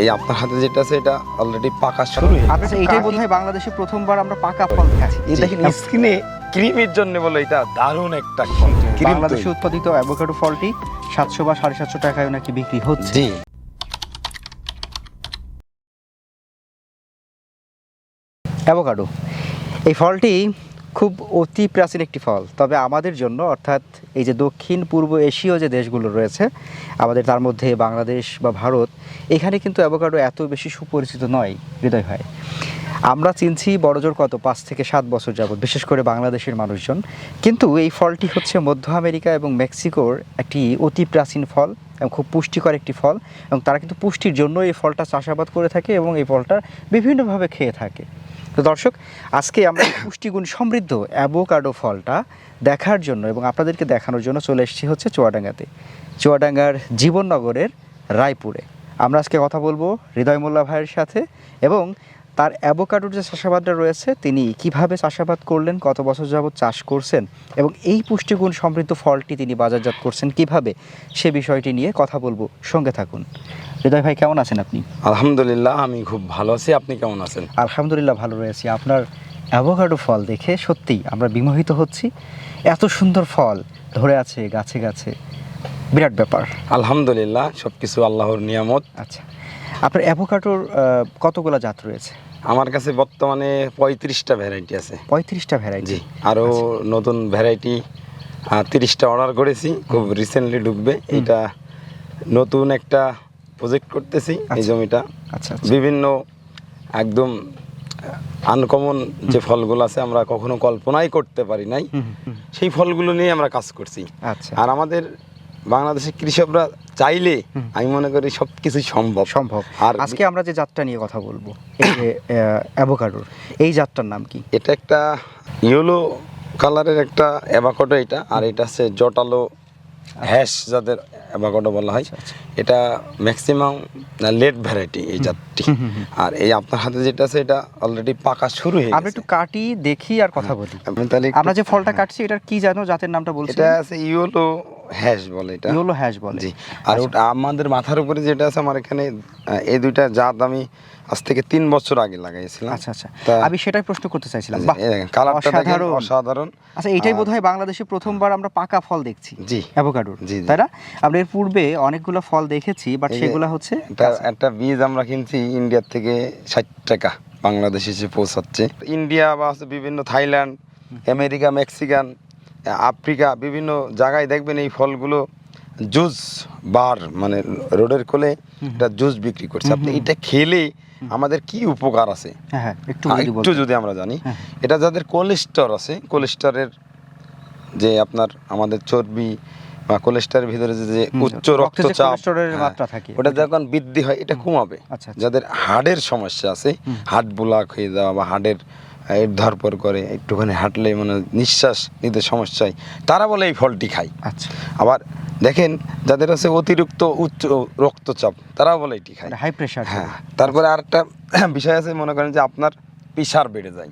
এই আপনার হাতে যেটা আছে এটা অলরেডি পাকা শুরু হয়ে গেছে। আচ্ছা, এটাই বোধহয় বাংলাদেশে প্রথমবার আমরা পাকা ফল খাচ্ছি। এই দেখেন স্কিনে ক্রিমের জন্য বলে এটা দারুণ একটা ক্রিম। বাংলাদেশে উৎপাদিত অ্যাভোকাডো ফলটি 700 বা 750 টাকায় নাকি বিক্রি হচ্ছে। জি, অ্যাভোকাডো এই ফলটি খুব অতি প্রাচীন একটি ফল, তবে আমাদের জন্য অর্থাৎ এই যে দক্ষিণ পূর্ব এশীয় যে দেশগুলো রয়েছে আমাদের, তার মধ্যে বাংলাদেশ বা ভারত, এখানে কিন্তু অ্যাভোকাডো এত বেশি সুপরিচিত নয় হৃদয় ভাই। আমরা চিনছি বড়জোর কত 5 থেকে 7 বছর যাবত, বিশেষ করে বাংলাদেশের মানুষজন। কিন্তু এই ফলটি হচ্ছে মধ্য আমেরিকা এবং মেক্সিকোর একটি অতি প্রাচীন ফল এবং খুব পুষ্টিকর একটি ফল, এবং তারা কিন্তু পুষ্টির জন্য এই ফলটা চাষাবাদ করে থাকে এবং এই ফলটা বিভিন্নভাবে খেয়ে থাকে। তো দর্শক, আজকে আমরা পুষ্টিগুণ সমৃদ্ধ অ্যাভোকাডো ফলটা দেখার জন্য এবং আপনাদেরকে দেখানোর জন্য চলে এসেছি হচ্ছে চুয়াডাঙ্গাতে, চুয়াডাঙ্গার জীবননগরের রায়পুরে। আমরা আজকে কথা বলবো হৃদয় মোল্লা ভাইয়ের সাথে, এবং তার অ্যাভোকাডোর যে চাষাবাদটা রয়েছে তিনি কিভাবে চাষাবাদ করলেন, কত বছর যাবত চাষ করছেন, এবং এই পুষ্টিগুণ সমৃদ্ধ ফলটি তিনি বাজারজাত করছেন কিভাবে, সে বিষয়টি নিয়ে কথা বলবো। সঙ্গে থাকুন। হৃদয় ভাই, কেমন আছেন আপনি? আলহামদুলিল্লাহ, আমি খুব ভালো আছি। আপনি কেমন আছেন? আলহামদুলিল্লাহ ভালো রয়েছি। আপনার অ্যাভোকাডো ফল দেখে সত্যিই আমরা বিমোহিত হচ্ছি। এত সুন্দর ফল ধরে আছে গাছে গাছে, বিরাট ব্যাপার। আলহামদুলিল্লাহ, সব কিছু আল্লাহর নিয়ামত। আচ্ছা, আপনার অ্যাভোকাডোর কতগুলো জাত রয়েছে? আমার কাছে বর্তমানে 35টা ভ্যারাইটি আছে। 35টা ভ্যারাইটি? জি, আরও নতুন ভ্যারাইটি 30টা অর্ডার করেছি, খুব রিসেন্টলি ঢুকবে। এটা নতুন একটা প্রজেক্ট করতেছি এই জমিটা। আচ্ছা, বিভিন্ন একদম আনকমন যে ফলগুলো আছে আমরা কখনো কল্পনাই করতে পারি নাই, সেই ফলগুলো নিয়ে আমরা কাজ করছি। আচ্ছা, আর আমাদের বাংলাদেশের কৃষকরা চাইলে আমি মনে করি সব কিছুই সম্ভব। আর আজকে আমরা যে জাতটা নিয়ে কথা বলবো, এই যে অ্যাভোকাডোর, এই জাতটার নাম কি? এটা একটা ইয়েলো কালারের একটা অ্যাভোকাডো এটা, আর এটা হচ্ছে জটালো হ্যাশ যাদের অ্যাভোকাডো বলা হয়। এটা ম্যাক্সিমাম লেট ভ্যারাইটি এই জাতটি। আর এই আপনার হাতে যেটা আছে এটা অলরেডি পাকা শুরু হয়ে গেছে। আমরা একটু কাটি দেখি আর কথা বলি। তাহলে আমরা যে ফলটা কাটছি এটার কি জানো, জাতের নামটা বলছি? এটা আছে ইয়েলো হ্যাশ বলে এটা। ইয়েলো হ্যাশ বলে? জি। আর ওটা আমাদের মাথার উপরে যেটা আছে, আমার এখানে এই দুইটা জাত আমি আজ থেকে 3 বছর আগে লাগাইছিলাম। আচ্ছা, আমি সেটাই প্রশ্ন করতে চাইছিলাম। বাহ, কালারটা দেখেন অসাধারণ। আচ্ছা, এটাই বোধহয় বাংলাদেশে প্রথমবার আমরা পাকা ফল দেখছি। জি, অ্যাভোকাডোর, তাই না? আমরা এর পূর্বে অনেকগুলো ফল দেখেছি, বাট সেগুলো হচ্ছে একটা বীজ আমরা কিনছি ইন্ডিয়ার থেকে 60 টাকা, বাংলাদেশে এসে পৌঁছাচ্ছে। ইন্ডিয়া বা বিভিন্ন থাইল্যান্ড, আমেরিকা, মেক্সিকান, আফ্রিকা বিভিন্ন জায়গায় দেখবেন এই ফলগুলো জুস বার, মানে রোডের কোলে এটা জুস বিক্রি করছে। আপনি এটা খেলে আমাদের কি উপকার আছে একটু যদি আমরা জানি। এটা যাদের কোলেস্টেরল আছে, কোলেস্টেরলের যে আপনার আমাদের চর্বি বা কোলেস্টেরলের ভিতরে যে উচ্চ রক্তচাপ মাত্রা থাকে, ওটা যখন বৃদ্ধি হয় এটা কমাবে। যাদের হার্টের সমস্যা আছে, হার্ট ব্লক হয়ে যাওয়া বা হার্টের ধরপর করে, একটুখানি হাঁটলে মানে নিঃশ্বাস নিতে সমস্যা হয়, তারা বলে এই ফলটি খায়। আচ্ছা, আবার দেখেন যাদের আছে অতিরিক্ত উচ্চ রক্তচাপ, তারাও বলে এটি খায়, হাই প্রেশার। হ্যাঁ। তারপরে আর একটা বিষয় আছে, মনে করেন যে আপনার প্রেশার বেড়ে যায়,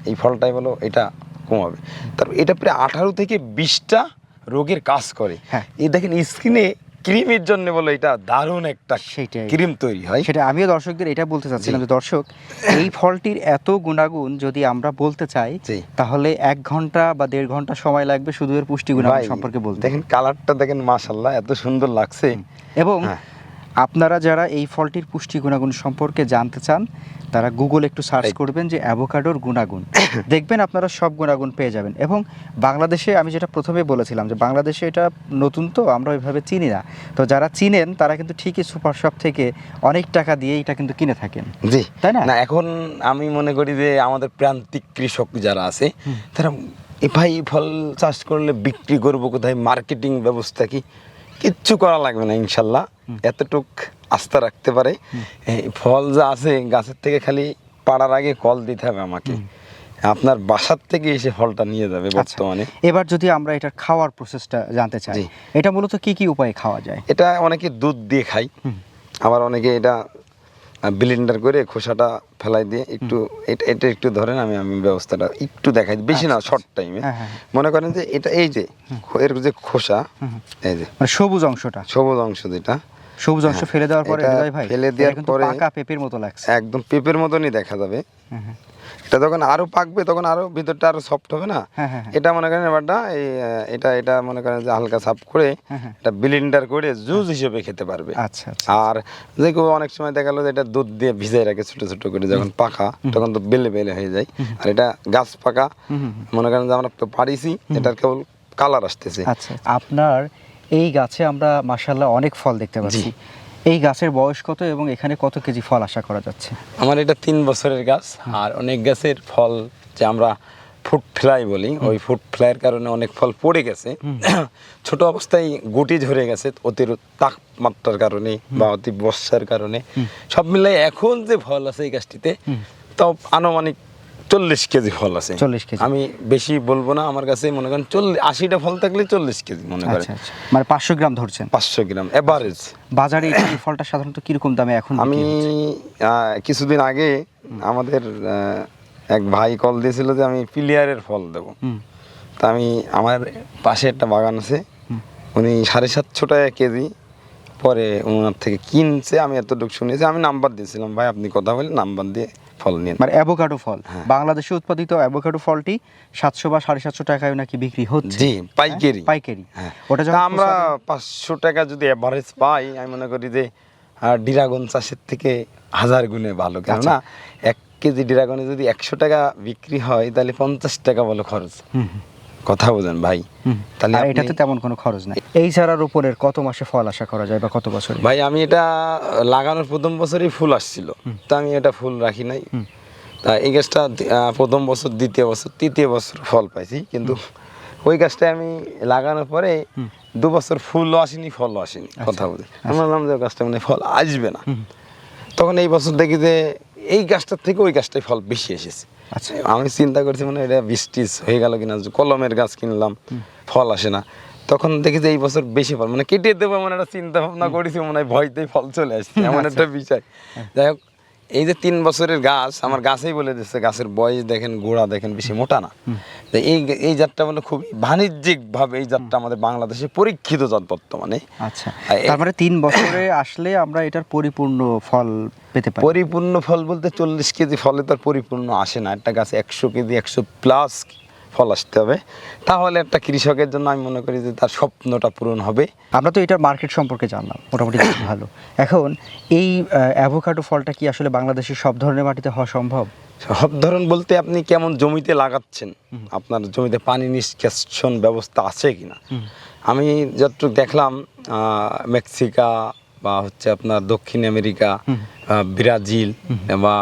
এই ফলটাই বলো এটা কমাবে। তারপর এটা প্রায় 18 থেকে 20টা রোগের কাজ করে। এই দেখেন স্কিনে ক্রিমের জন্য বলে এটা দারুণ একটা ক্রিম তৈরি হয়। সেটা আমিও দর্শকদের এটা বলতে চাচ্ছিলাম যে দর্শক, এই ফলটির এত গুণাগুণ যদি আমরা বলতে চাই তাহলে 1 ঘন্টা বা 1.5 ঘন্টা সময় লাগবে শুধু এর পুষ্টিগুণ সম্পর্কে বলতে। দেখেন কালারটা দেখেন, মাশাআল্লাহ এত সুন্দর লাগছে। এবং আপনারা যারা এই ফলটির পুষ্টি গুণাগুণ সম্পর্কে জানতে চান তারা গুগল একটু সার্চ করবেন যে অ্যাভোকাডোর গুণাগুণ, দেখবেন আপনারা সব গুণাগুণ পেয়ে যাবেন। এবং বাংলাদেশে আমি যেটা প্রথমে বলেছিলাম যে বাংলাদেশে এটা নতুন, তো আমরা ওইভাবে চিনি না, তো যারা চিনেন তারা কিন্তু ঠিকই সুপার শপ থেকে অনেক টাকা দিয়ে এটা কিন্তু কিনে থাকেন। জি, তাই না? এখন আমি মনে করি যে আমাদের প্রান্তিক কৃষক যারা আছে তারা ভাই ফল চাষ করলে বিক্রি করবো কোথায়, মার্কেটিং ব্যবস্থা কি, কিচ্ছু করা লাগবে না ইনশাল্লাহ। এতটুক আস্থা রাখতে পারে, ফল যা আছে গাছের থেকে খালি পাড়ার আগে কল দিতে হবে আমাকে, আপনার বাসার থেকে এসে ফলটা নিয়ে যাবে বর্তমানে। এবার যদি আমরা এটা খাওয়ার প্রসেসটা জানতে চাই, এটা মূলত কি কি উপায়ে খাওয়া যায়? এটা অনেকে দুধ দিয়ে খায়, আবার অনেকে এটা ব্লেন্ডার করে খোসাটা ফেলাই দিয়ে একটু এটা একটু ধরেন, আমি ব্যবস্থাটা একটু দেখাই, বেশি না, শর্ট টাইমে। মনে করেন যে এটা এই যে এর যে খোসা, এই যে সবুজ অংশ যেটা, সবুজ অংশ ফেলে দেওয়ার পরে এটা হৃদয় ভাই ফেলে এটা দেওয়ার কিন্তু পরে পাকা পেঁপের মতো লাগছে। একদম পেঁপের মতনই দেখা যাবে। হ্যাঁ, হ্যাঁ, এটা যখন আরো পাকবে তখন আরো ভিতরটা আরো সফট হবে না। হ্যাঁ, হ্যাঁ, হ্যাঁ। এটা মনে করেন এবারটা এই এটা মনে করেন যে হালকা সাফ করে হ্যাঁ, হ্যাঁ। এটা ব্লেন্ডার করে জুস হিসেবে খেতে পারবে। আচ্ছা আচ্ছা। আর যে কেউ অনেক সময় দেখা গেলো যে এটা দুধ দিয়ে ভিজাই রাখে ছোট ছোট করে, যখন পাকা তখন তো বেলে বেলে হয়ে যায়। আর এটা গাছ পাকা, মনে করেন যে আমরা পারিছি, এটার কেবল কালার আসতেছে। আচ্ছা, আপনার এই গাছে আমরা মাশাআল্লাহ অনেক ফল দেখতে পাচ্ছি। এই গাছের বয়স কত এবং এখানে কত কেজি ফল আশা করা যাচ্ছে? আমার এটা 3 বছরের গাছ। আর অনেক গাছের ফল যে আমরা ফ্রুট ফ্লাই বলি, ওই ফ্রুট ফ্লাইয়ের কারণে অনেক ফল পড়ে গেছে। ছোট অবস্থায় গুটি ঝরে গেছে অতিরিক্ত তাপমাত্রার কারণে বা অতি বর্ষার কারণে। সব মিলাই এখন যে ফল আছে এই গাছটিতে তাও আনুমানিক 40 কেজি ফল আছে। 40 কেজি। আমি বেশি বলবো না, আমার কাছে মনে করেন 80টা ফল থাকলে 40 কেজি মনে করেন। আচ্ছা আচ্ছা, মানে 500 গ্রাম ধরছেন? 500 গ্রাম এভারেজ। বাজারে এই ফলটা সাধারণত কিরকম দামে এখন বিক্রি আমি হচ্ছে? কিছুদিন আগে আমাদের এক ভাই কল দিয়েছিল যে আমি পিলিয়ারের ফল দেবো। তা আমি আমার পাশে একটা বাগান আছে, উনি 750 টাকা কেজি পরে ওনার থেকে কিনছে। আমি এতটুকু শুনেছি, আমি নাম্বার দিয়েছিলাম, ভাই আপনি কথা বলে নাম্বার দিয়ে ফল নিন। মানে অ্যাভোকাডো ফল, বাংলাদেশে উৎপাদিত অ্যাভোকাডো ফলটি 700 বা 750 টাকায় নাকি বিক্রি হচ্ছে? জি, পাইকারি। পাইকারি। হ্যাঁ, ওটা তা যখন আমরা 500 টাকা যদি এভারেজ পাই, আমি মনে করি যে ড্রাগন চাষের থেকে 1000 গুণে ভালো। কেননা 1 কেজি ড্রাগনে যদি 100 টাকা বিক্রি হয় তাহলে 50 টাকা বলে খরচ। কথা বোঝেন ভাই? তাহলে আর এটাতে তেমন কোনো খরচ নাই। এই চারার উপরের কত মাসে ফল আশা করা যায় বা কত বছরে? ভাই আমি এটা লাগানোর প্রথম বছরই ফুল আসছিল, তা আমি এটা ফুল রাখি নাই। তা এই গাছটা প্রথম বছর, দ্বিতীয় বছর, তৃতীয় বছর ফল পাইছি। কিন্তু ওই গাছটা আমি লাগানোর পরে 2 বছর ফুলও আসেনি, ফলও আসেনি। কথা বলে আমি বললাম যে গাছটা মানে ফল আসবে না। তখন এই বছর দেখি যে এই গাছটার থেকে ওই গাছটায় ফল বেশি এসেছে। আচ্ছা, আমি চিন্তা করছি মানে এটা বৃষ্টিস হয়ে গেল কিনা, কলমের গাছ কিনলাম ফল আসে না। তখন দেখি যে এই বছর বেশি ফল, মানে কেটে দেবো মানে একটা চিন্তা ভাবনা করেছি, মনে হয় ভয়তেই ফল চলে আসছে, এমন একটা বিষয়। যাই হোক, এই যে 3 বছরের গাছ, আমার গাছেই বলে দিচ্ছে, গাছের বয়স দেখেন, গোড়া দেখেন, বেশি মোটা না। এই জাতটা মানে খুব বাণিজ্যিক ভাবে এই জাতটা আমাদের বাংলাদেশে পরীক্ষিত জাত বর্তমানে। আচ্ছা, তার মানে 3 বছরে আসলে আমরা এটার পরিপূর্ণ ফল পেতে পারি? পরিপূর্ণ ফল বলতে 40 কেজি ফলে তার পরিপূর্ণ আসে না। একটা গাছে 100 কেজি 100 প্লাস ফল আসতে হবে, তাহলে একটা কৃষকের জন্য আমি মনে করি যে তার স্বপ্নটা পূরণ হবে। আমরা তো এটার মার্কেট সম্পর্কে জানলাম মোটামুটি ভালো। এখন এই অ্যাভোকাডো ফলটা কি আসলে বাংলাদেশের সব ধরনের মাটিতে হওয়া সম্ভব? সব ধরন বলতে আপনি কেমন জমিতে লাগাচ্ছেন, আপনার জমিতে পানি নিষ্কাশন ব্যবস্থা আছে কিনা। আমি যতটুকু দেখলাম মেক্সিকা বা হচ্ছে আপনার দক্ষিণ আমেরিকা, ব্রাজিল বা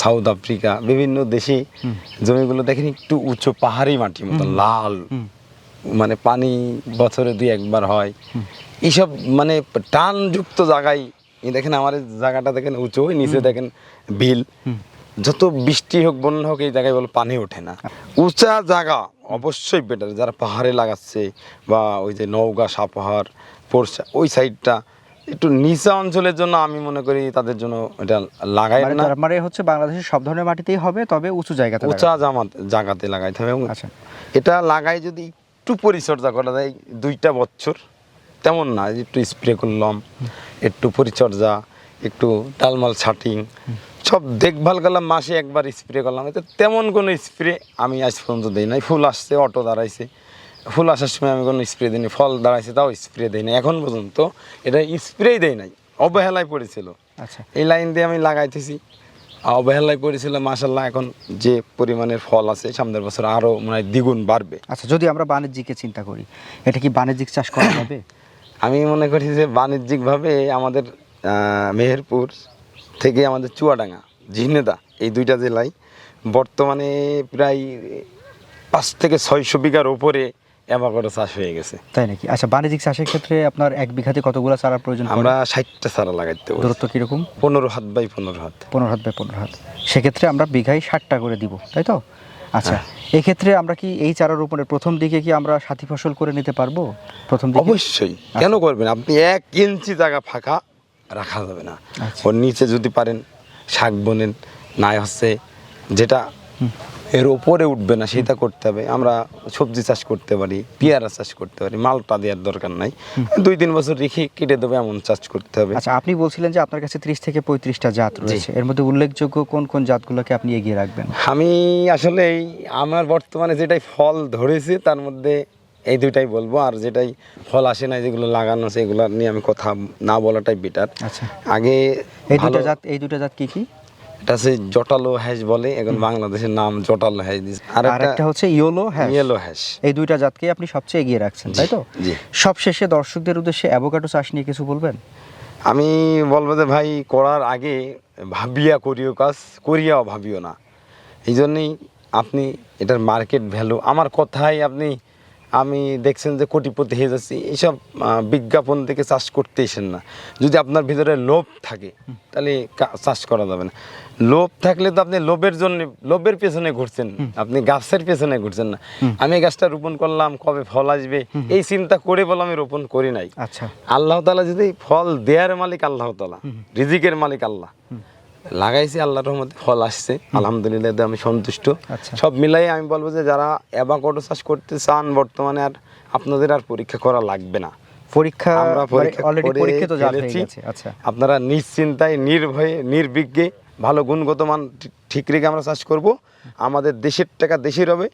সাউথ আফ্রিকা, বিভিন্ন দেশে জমিগুলো দেখেন একটু উঁচু পাহাড়ি মাটির মতো লাল, মানে পানি বছরে 2-1 বার হয়। এইসব মানে টানযুক্ত জায়গায় দেখেন, আমার এই জায়গাটা দেখেন উঁচু, নিচে দেখেন বিল, যত বৃষ্টি হোক বন্যা হোক এই জায়গায় বলে পানি ওঠে না। উঁচা জায়গা অবশ্যই বেটার, যারা পাহাড়ে লাগাচ্ছে বা ওই যে নওগাঁ, সাপাহার, পোরশা ওই সাইডটা একটু নিচা অঞ্চলের জন্য আমি মনে করি তাদের জন্য এটা লাগাই না। মানে হচ্ছে বাংলাদেশের সব ধরনের মাটিতেই হবে, তবে উঁচু জায়গাতে, উঁচা জায়গাতে লাগাইতে হবে। আচ্ছা, এটা লাগাই যদি একটু পরিচর্যা করা যায় 2টা বছর, তেমন না, একটু স্প্রে করলাম, একটু পরিচর্যা, একটু টালমাল ছাটিং, সব দেখভাল করলাম, মাসে 1 বার স্প্রে করলাম। এতে তেমন কোনো স্প্রে আমি আজ পর্যন্ত দিই নাই। ফুল আসছে, অটো দাঁড়াইছে, ফুল আসার সময় আমি কোনো স্প্রে দিই নি, ফল দাঁড়াইছে তাও স্প্রে দিই নাই, এখন পর্যন্ত এটা স্প্রেই দেয় নাই, অবহেলায় পড়েছিল। আচ্ছা, এই লাইন দিয়ে আমি লাগাইতেছি, অবহেলায় পড়েছিল। মাশাআল্লাহ এখন যে পরিমাণের ফল আছে, সামনের বছর আরও মানে দ্বিগুণ বাড়বে। আচ্ছা, যদি আমরা বাণিজ্যিকে চিন্তা করি, এটা কি বাণিজ্যিক চাষ করা যাবে? আমি মনে করি যে বাণিজ্যিকভাবে আমাদের মেহেরপুর থেকে আমাদের চুয়াডাঙ্গা, ঝিনেদা, এই 2টা জেলায় বর্তমানে প্রায় 5 থেকে 600 বিঘার উপরে অ্যাভোকাডো চাষ হয়ে গেছে। তাই নাকি? আচ্ছা, বাণিজ্যিক চাষের ক্ষেত্রে আপনার 1 বিঘাতে কতগুলো চারার প্রয়োজন? আমরা 60টা চারা লাগাইতে পারি। দূরত্ব কিরকম? 15 হাত বাই 15 হাত। 15 হাত বাই 15 হাত। সেক্ষেত্রে আমরা বিঘায় 60টা করে দিব, তাই তো? আচ্ছা, এই ক্ষেত্রে আমরা কি এই চারা রোপণের প্রথম দিকে কি আমরা সাথী ফসল করে নিতে পারবো প্রথম দিকে? অবশ্যই, কেন করবেন? আপনি 1 ইঞ্চি জায়গা ফাঁকা রাখা যাবে না। ওর নিচে যদি পারেন শাক বোনেন, নাই হচ্ছে যেটা এর ওপরে উঠবে না সেটা করতে হবে। আমরা সবজি চাষ করতে পারি, পেয়ারা চাষ করতে পারি, মালটা দেওয়ার দরকার নাই, 2-3 বছর রেখে কেটে দেবে এমন চাষ করতে হবে। আচ্ছা, আপনি বলছিলেন যে আপনার কাছে 30 থেকে 35টা জাত রয়েছে, এর মধ্যে উল্লেখযোগ্য কোন কোন জাতগুলোকে আপনি এগিয়ে রাখবেন? আমি আসলে আমার বর্তমানে যেটাই ফল ধরেছে তার মধ্যে এই দুইটাই বলবো, আর যেটাই ফল আসে না যেগুলো লাগানো আছে এগুলো নিয়ে আমি কথা না বলাটাই বেটার। আচ্ছা, আগে এই দুটো জাত কি কি? এটা হচ্ছে জটালো হ্যাশ বলে, এখন বাংলাদেশের নাম জটালো হ্যাশ দিয়েছে, আর একটা হচ্ছে ইয়েলো হ্যাশ। Yellow hash. এই দুইটা জাতকে আপনি সবচেয়ে এগিয়ে রাখছেন, তাই তো? জি। সবশেষে দর্শকদের উদ্দেশ্যে অ্যাভোকাডো চাষ নিয়ে কিছু বলবেন? আমি বলবো যে ভাই, করার আগে ভাবিয়া করিও কাজ, করিয়াও ভাবিও না। এই জন্যই আপনি এটার মার্কেট ভ্যালু, আমার কথাই আমি দেখছেন যে কোটিপতি হয়ে যাচ্ছি, এইসব বিজ্ঞাপন থেকে চাষ করতে এসেন না। যদি আপনার ভিতরে লোভ থাকে তাহলে চাষ করা যাবে না। লোভ থাকলে তো আপনি লোভের পেছনে ঘুরছেন, আপনি গাছের পেছনে ঘুরছেন না। আমি এই গাছটা রোপণ করলাম, কবে ফল আসবে এই চিন্তা করে বলে আমি রোপণ করি নাই। আচ্ছা, আল্লাহ তাআলা যদি ফল দেয়ার মালিক আল্লাহ তাআলা, রিজিকের মালিক আল্লাহ, লাগাইছি আল্লাহর রহমতে ফল আসছে, আলহামদুলিল্লাহ, আমি সন্তুষ্ট। আচ্ছা। সব মিলাই আমি বলবো যে যারা অ্যাভোকাডো চাষ করতে চান বর্তমানে, আর আপনাদের আর পরীক্ষা করা লাগবে না। পরীক্ষা আমরা অলরেডি পরীক্ষিত জাত হয়ে ফেলেছি। গেছে। আচ্ছা, আপনারা নিশ্চিন্তায়, নির্ভয়ে, নির্বিঘ্নে ভালো গুণগত মান ঠিক রেখে আমরা চাষ করব। আমাদের দেশের টাকা দেশের হবে,